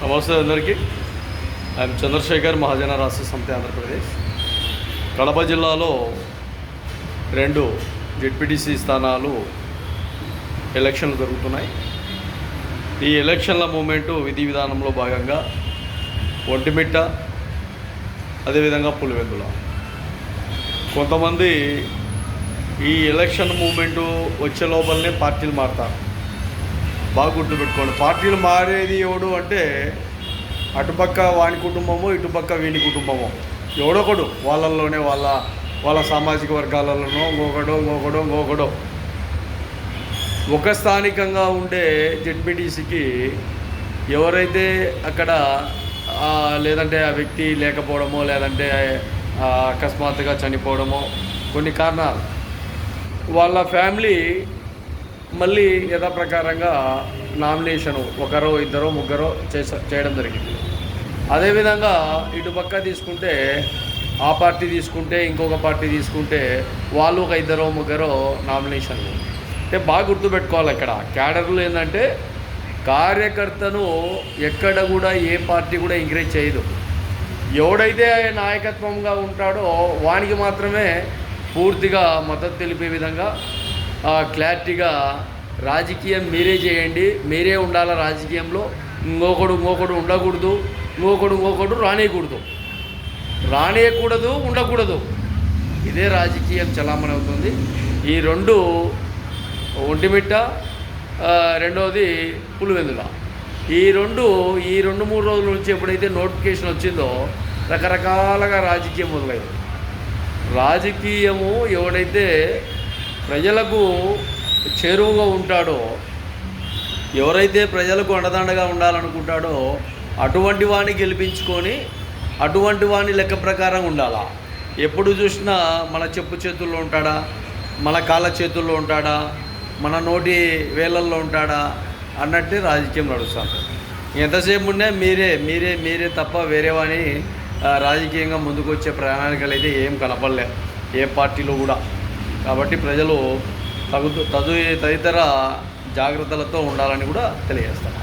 నమస్తే అందరికీ. ఐఎమ్ చంద్రశేఖర్, మహాజన రాష్ట్ర సమితి ఆంధ్రప్రదేశ్. కడప జిల్లాలో 2 జెడ్పీటీసీ స్థానాలు ఎలక్షన్లు జరుగుతున్నాయి. ఈ ఎలక్షన్ల మూమెంటు విధి విధానంలో భాగంగా ఒంటిమిట్ట, అదేవిధంగా పులివెందుల. కొంతమంది ఈ ఎలక్షన్ మూమెంటు వచ్చే లోపలనే పార్టీలు మారుతారు. బాగా గుర్తుపెట్టుకోండి, పార్టీలు మారేది ఎవడు అంటే అటుపక్క వాని కుటుంబమో ఇటుపక్క వీని కుటుంబమో ఎవడొకడు వాళ్ళల్లోనే వాళ్ళ సామాజిక వర్గాలలోనో ఇంకొకడో ఒక స్థానికంగా ఉండే జెడ్పీటీసీకి ఎవరైతే అక్కడ లేదంటే ఆ వ్యక్తి లేకపోవడమో లేదంటే అకస్మాత్తుగా చనిపోవడమో కొన్ని కారణాలు వాళ్ళ ఫ్యామిలీ మళ్ళీ యథాప్రకారంగా నామినేషను ఒకరో ఇద్దరో ముగ్గురో చేయడం జరిగింది. అదేవిధంగా ఇటుపక్క తీసుకుంటే ఆ పార్టీ తీసుకుంటే ఇంకొక పార్టీ తీసుకుంటే వాళ్ళు ఒక ఇద్దరో ముగ్గురో నామినేషన్లు. అంటే బాగా గుర్తుపెట్టుకోవాలి, ఇక్కడ క్యాడర్లు ఏంటంటే కార్యకర్తను ఎక్కడ కూడా ఏ పార్టీ కూడా ఎంకరేజ్ చేయదు. ఎవడైతే నాయకత్వంగా ఉంటాడో వానికి మాత్రమే పూర్తిగా మద్దతు తెలిపే విధంగా క్లారిటీగా రాజకీయం మీరే చేయండి, మీరే ఉండాలి రాజకీయంలో, ఇంకొకడు ఉండకూడదు, ఇంకొకడు రానియకూడదు, ఉండకూడదు. ఇదే రాజకీయం చలామణి అవుతుంది. ఈ 2 ఒంటిమిట్ట, రెండవది పులివెందుల. ఈ 2-3 రోజుల నుంచి ఎప్పుడైతే నోటిఫికేషన్ వచ్చిందో రకరకాలుగా రాజకీయం మొదలైంది. రాజకీయము ఎవడైతే ప్రజలకు చేరువుగా ఉంటాడో, ఎవరైతే ప్రజలకు అండదండగా ఉండాలనుకుంటాడో అటువంటి వాడిని గెలిపించుకొని అటువంటి వాడిని లెక్క ప్రకారం ఉండాలా. ఎప్పుడు చూసినా మన చెప్పు చేతుల్లో ఉంటాడా, మన కాళ్ళ చేతుల్లో ఉంటాడా, మన నోటి వేలల్లో ఉంటాడా అన్నట్టే రాజకీయం నడుస్తుంది. ఎంతసేపు ఉన్నా మీరే తప్ప వేరే వాడిని రాజకీయంగా ముందుకు వచ్చే ప్రణాళికలు అయితే ఏం కనపడలే ఏ పార్టీలో కూడా. కాబట్టి ప్రజలు తదితర జాగ్రత్తలతో ఉండాలని కూడా తెలియజేస్తారు.